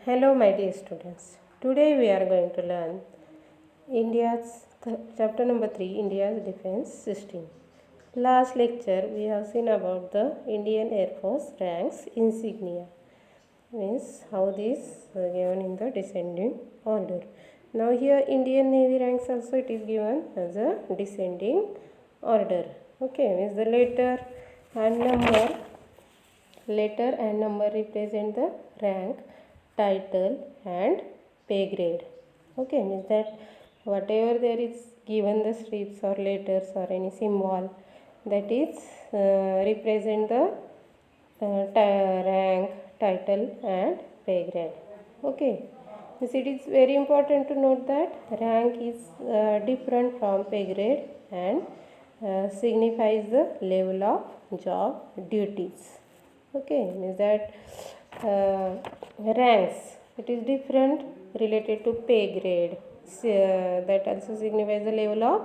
Hello, my dear students. Today we are going to learn chapter number 3, India's defense system. Last lecture we have seen about the Indian Air Force ranks insignia, means how these are given in the descending order. Now here Indian Navy ranks also it is given as a descending order. Okay, means the letter and number represent the rank, title and pay grade. Okay, means that whatever there is given the strips or letters or any symbol that is represent the rank, title and pay grade. Okay, this it is very important to note that rank is different from pay grade and signifies the level of job duties. Okay, means that ranks it is different related to pay grade, that also signifies the level of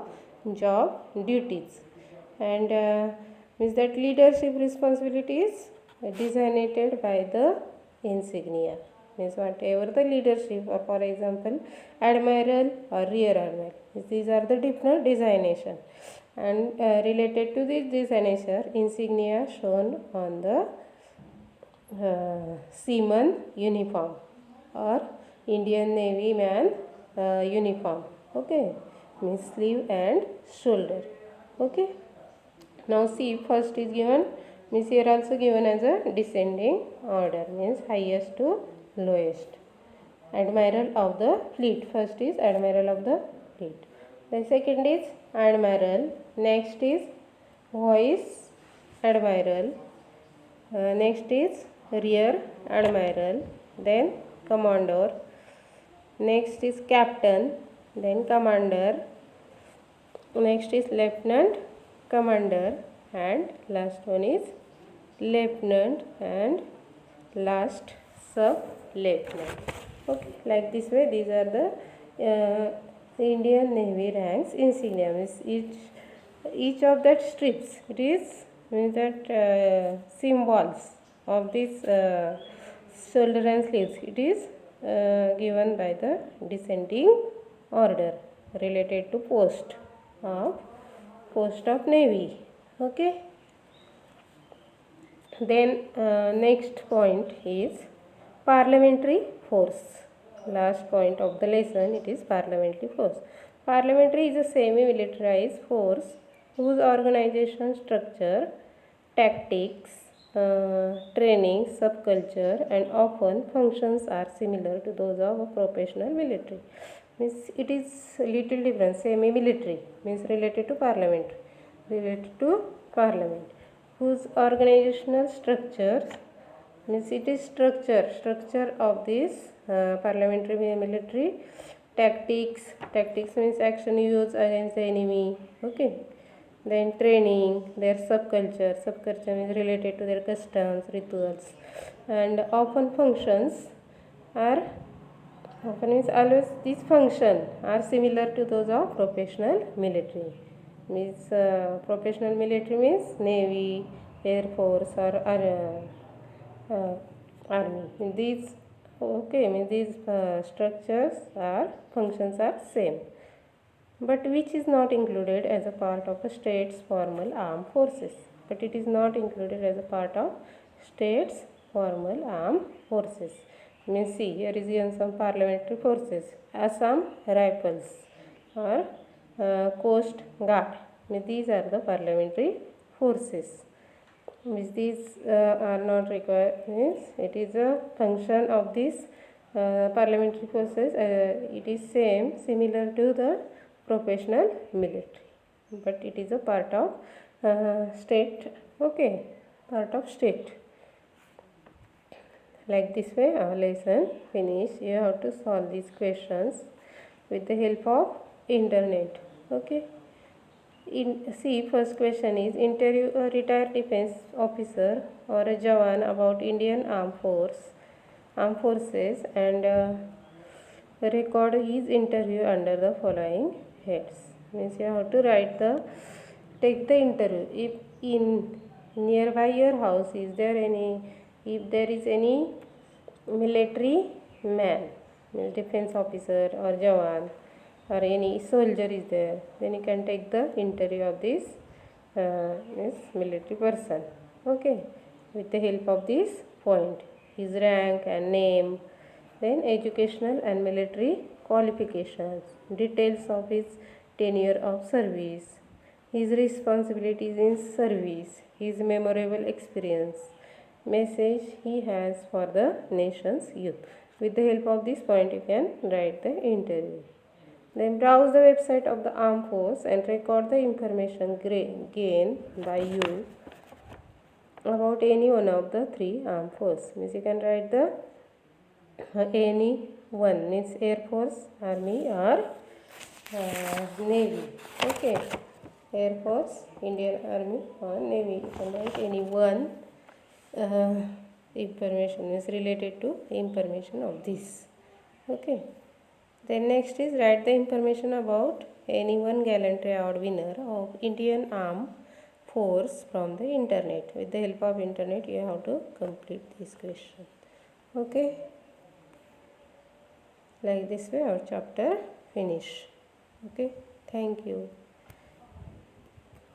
job duties, and means that leadership responsibilities designated by the insignia, means whatever the leadership or for example admiral or rear admiral, these are the different designation, and related to this designation insignia shown on the seaman uniform or Indian Navy man uniform. Okay, means sleeve and shoulder. Okay, now see first is given, means here also given as a descending order, means highest to lowest. Admiral of the fleet, first is admiral of the fleet, the second is admiral, next is vice admiral, next is rear admiral, then commander, next is captain, then commander, next is lieutenant commander, and last one is lieutenant and last sub lieutenant. Okay, like this way these are the Indian Navy ranks insignia, means each of that strips it is means that symbols of this shoulder and sleeves it is given by the descending order related to post of navy. Okay, then next point is parliamentary force. Last point of the lesson it is parliamentary force. Parliamentary is a semi-militarized force whose organization structure, tactics, training, subculture and often functions are similar to those of a professional military. Means it is little different. Semi-military means related to parliament, whose organizational structures, means it is structure of this parliamentary military. Tactics means action used against the enemy. Okay, then training, their subculture means related to their customs, rituals, and often means always these functions are similar to those of professional military. Means professional military means navy, air force or army. These means these structures or functions are same, but which is not included as a part of a state's formal armed forces. But it is not included as a part of state's formal armed forces. Means see, here is given some parliamentary forces: Assam Rifles or Coast Guard. Means these are the parliamentary forces. Means these are not required. Means it is a function of these parliamentary forces. It is similar to the professional military, but it is a part of state. Okay, part of state. Like this way our lesson finish. You have to solve these questions with the help of internet. Okay, see, first question is interview a retired defense officer or a Jawan about Indian armed forces and record his interview under the following heads. Means you have to take the interview. If in nearby your house if there is any military man, means defense officer or jawan, or any soldier is there, then you can take the interview of this means military person. Okay, with the help of this point, his rank and name, then educational and military qualifications, details of his tenure of service, his responsibilities in service, his memorable experience, message he has for the nation's youth. With the help of this point, you can write the interview. Then browse the website of the armed force and record the information gained by you about any one of the three armed force. Means you can write the any one, means Air Force, Army, or Navy. Okay, Air Force, Indian Army, or Navy. You can write any one information is related to information of this. Okay. Then next is write the information about any one gallantry award winner of Indian Armed Force from the internet. With the help of internet, you have to complete this question. Okay. Like this way our chapter finish. Okay. Thank you.